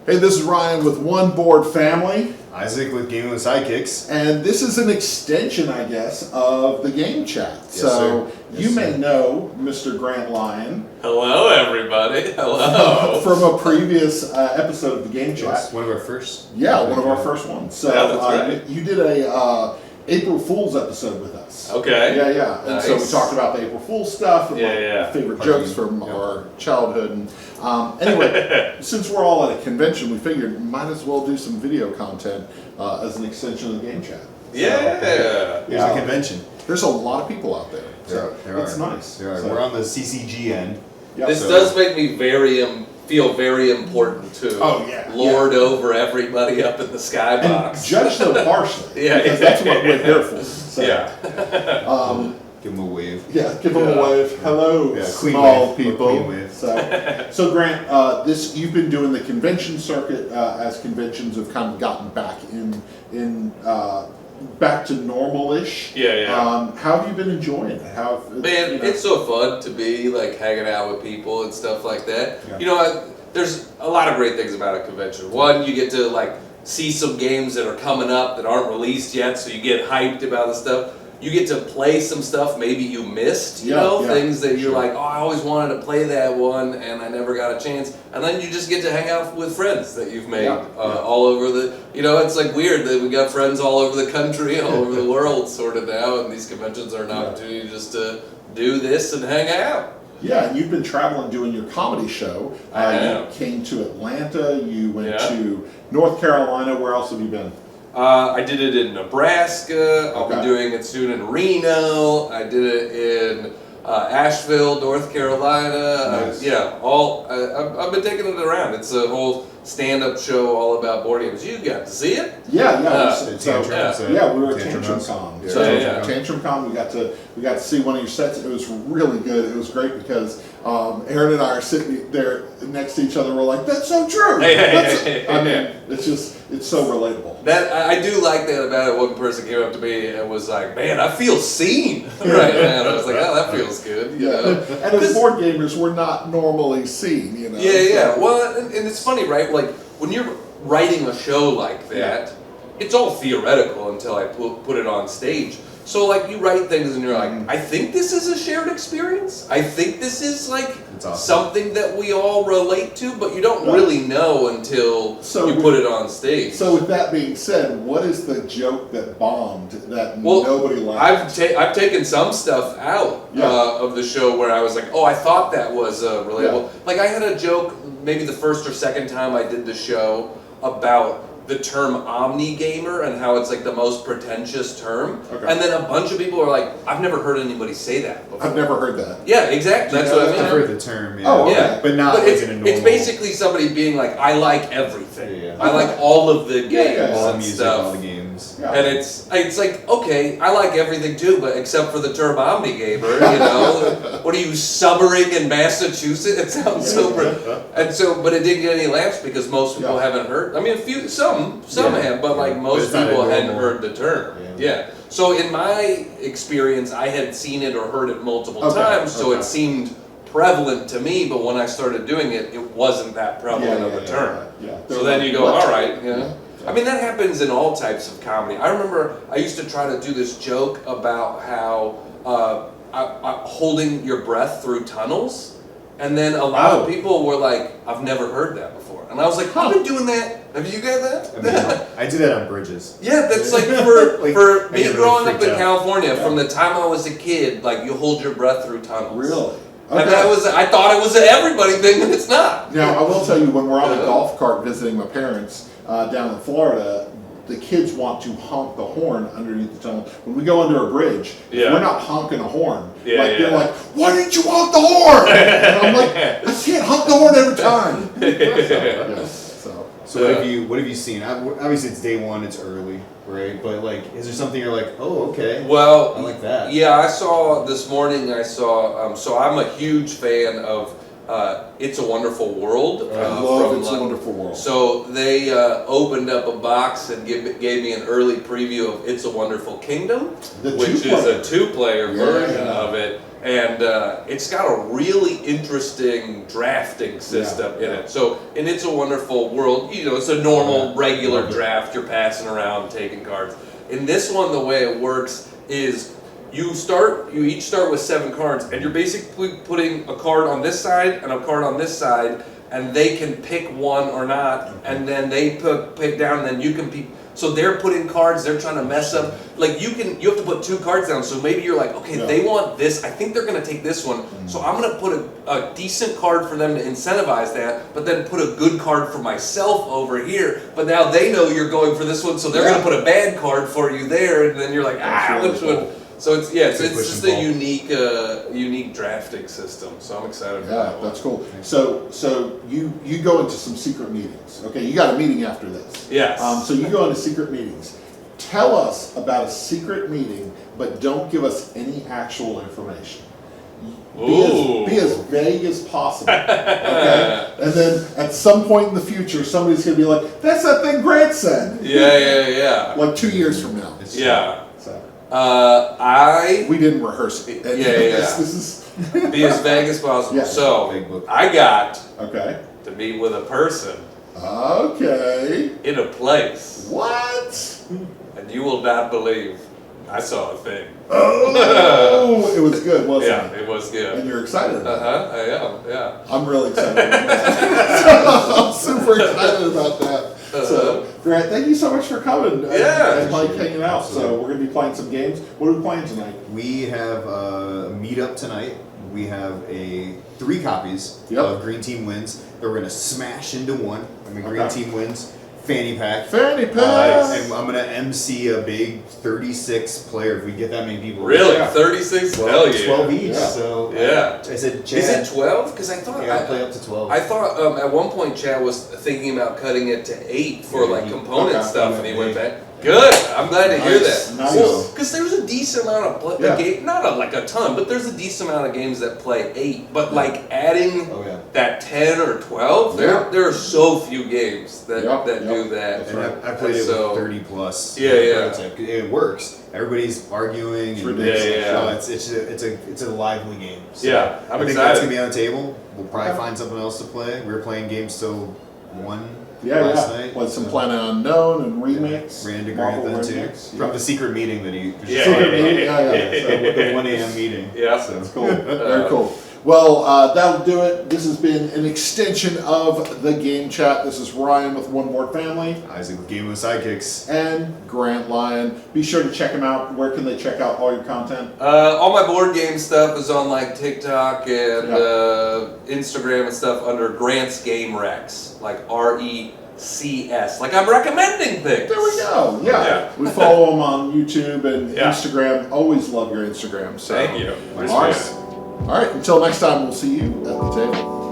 Hey, this is Ryan with One Board Family. Isaac with Gaming with Sidekicks. And this is an extension, I guess, of the Game Chat. Yes, so sir. You may know Mr. Grant Lyon. Hello, everybody. Hello. From a previous episode of the Game Chat. Yes, one of our first. Yeah, one of our first ones. So Yeah, that's right. You did a April Fool's episode with us. Okay. Yeah. And so we Nice. talked about the April Fool's stuff and favorite jokes from our childhood. And anyway, since we're all at a convention, we figured might as well do some video content as an extension of the Game Chat. Yeah. Here's a convention. There's a lot of people out there. So There it's are. nice. There are. So, We're on the CCG end. yeah, This so- does make me feel very important to Oh, yeah. lord over everybody up in the And skybox. judge them harshly. Yeah. Because that's what we're here for. So, Yeah. Give them a wave. Yeah, give them a wave. Hello, Yeah, clean small wave. people. Clean wave. So Grant, you've been doing the convention circuit as conventions have kind of gotten back back to normal-ish. Yeah. How have you been enjoying it? Man, it's so fun to be like hanging out with people and stuff like that. Yeah. You know, there's a lot of great things about a convention. One, you get to like see some games that are coming up that aren't released yet, so you get hyped about the stuff. You get to play some stuff maybe you missed, things that you're like, oh, I always wanted to play that one and I never got a chance. And then you just get to hang out with friends that you've made all over it's like weird that we got friends all over the country, all over the world sort of now, and these conventions are an opportunity just to do this and hang out. Yeah, and you've been traveling doing your comedy show. I You came to Atlanta, you went Yeah. to North Carolina. Where else have you been? I did it in Nebraska. I'll Okay. be doing it soon in Reno. I did it in Asheville, North Carolina. Nice. I've been taking it around. It's a whole stand-up show all about board games. You got to see it? Yeah. We were at Tantrum Tantrum House. Con. Yeah. So Yeah. Tantrum Con, we got to see one of your sets. It was really good. It was great because Aaron and I are sitting there next to each other. We're like, "That's so true." I mean, it's so relatable. That I do like that about it. One person came up to me and was like, "Man, I feel seen right now." And I was like, "Oh, that feels good." You know? And as board gamers, we're not normally seen. Yeah. Well, and it's funny, right? Like when you're writing a show like that, it's all theoretical until I put it on stage. So like you write things and you're like, I think this is a shared experience. I think this is like awesome. something that we all relate to, but you don't really know until you put it on stage. So with that being said, what is the joke that bombed that nobody liked? I've taken some stuff out of the show where I was like, oh, I thought that was relatable. Yeah. Like I had a joke maybe the first or second time I did the show about the term omni-gamer and how it's like the most pretentious term. Okay. And then a bunch of people are like, I've never heard anybody say that before. I've never heard that. Yeah, exactly. That's what I mean. I've heard the term. Yeah. Oh, okay. Yeah, But not like it's, in a normal. it's basically somebody being like, I like everything. Yeah. I like all of the games Yeah. all the and music, stuff. all the games. Yeah. And it's like, okay, I like everything too, but except for the term omni-gamer, you know? What are you, subbering in Massachusetts? It sounds so but it didn't get any laughs because most people haven't heard. I mean, some have, but like most But it's not people a hadn't normal- heard the term. Yeah. So in my experience, I had seen it or heard it multiple Okay, times, so okay. it seemed prevalent to me, but when I started doing it, it wasn't that prevalent of a term. Yeah. So then you go, What? all right, you know. Yeah. I mean, that happens in all types of comedy. I remember I used to try to do this joke about how holding your breath through tunnels, and then a lot of people were like, I've never heard that before. And I was like, I've been doing that. Have you got that? I do that on bridges. Yeah, that's like for Like, for I me get really growing up freaked in out. California, from the time I was a kid, like you hold your breath through tunnels. Really? And I thought it was an everybody thing, and it's not. Now, I will tell you, when we're on a golf cart visiting my parents down in Florida, the kids want to honk the horn underneath the tunnel. When we go under a bridge, we're not honking a horn. They're like, why didn't you honk the horn? And I'm like, I can't honk the horn every time. So what have you seen? Obviously, it's day one. It's early, right? But like, is there something you're like, oh, okay? Well, I like that. Yeah, I saw this morning. So I'm a huge fan of It's a Wonderful World. I love from It's a London. Wonderful World. So they opened up a box and gave me an early preview of It's a Wonderful Kingdom, which is a two-player version of it. And it's got a really interesting drafting system in it. So, in It's a Wonderful World, it's a normal, regular draft. You're passing around, taking cards. In this one, the way it works is you each start with 7 cards, and you're basically putting a card on this side and a card on this side, and they can pick one or not, and then they pick down, and then you can pick. So they're putting cards, they're trying to mess up. Like you have to put 2 cards down. So maybe you're like, okay, they want this. I think they're going to take this one. So I'm going to put a decent card for them to incentivize that, but then put a good card for myself over here. But now they know you're going for this one, so they're going to put a bad card for you there, and then you're like, which one? So it's just a unique drafting system. So I'm excited for that one. That's cool. So you go into some secret meetings. Okay, you got a meeting after this. Yes. So you go into secret meetings. Tell us about a secret meeting, but don't give us any actual information. Be as vague as possible. Okay? And then at some point in the future, somebody's going to be like, "That's that thing Grant said." Yeah. Like 2 years from now. Yeah. So. We didn't rehearse it. This is be as vague as possible. Yeah. So I got to meet with a person. Okay. In a place. What? And you will not believe I saw a thing. Oh, it was good, wasn't it? Yeah, it was good. And you're excited about it. I am, yeah. I'm really excited about that. I'm super excited about that. So, Grant, thank you so much for coming and Mike hanging out. Absolutely. So, we're going to be playing some games. What are we playing tonight? We have a meetup tonight. We have 3 copies of Green Team Wins that we're going to smash into one. Green Team Wins. Fanny pack. Fanny pack. And I'm gonna MC a big 36 player if we get that many people. Really? 36? Hell yeah. 12 each. So I said, Chad. Is it 12? Because I thought I play up to 12. I thought at one point Chad was thinking about cutting it to 8 for component stuff, and he went back. Good. I'm glad to hear that. Nice. Well, because there's a decent amount of game, not a ton, but there's a decent amount of games that play 8. But like adding that 10 or 12, there are so few games that do that. And I played it with 30 plus. Yeah. It works. Everybody's arguing. It's ridiculous. It's a lively game. So Yeah, I'm I think excited. that's gonna be on the table. We'll probably find something else to play. We were playing games till 1. Last night. With some Planet Unknown and Remix. Ran into Grant then too. From the secret meeting that he. Secret meeting? So the 1 a.m. meeting. Yeah. So that's cool. Very cool. Well, that'll do it. This has been an extension of the Game Chat. This is Ryan with One More Family. Isaac with Game of Sidekicks. And Grant Lyon. Be sure to check him out. Where can they check out all your content? All my board game stuff is on like TikTok and Instagram and stuff under Grant's Game Recs, like RECS. Like I'm recommending things. There we go. Yeah. We follow him on YouTube and Instagram. Always love your Instagram. So. Thank you. All right. Until next time, we'll see you at the table.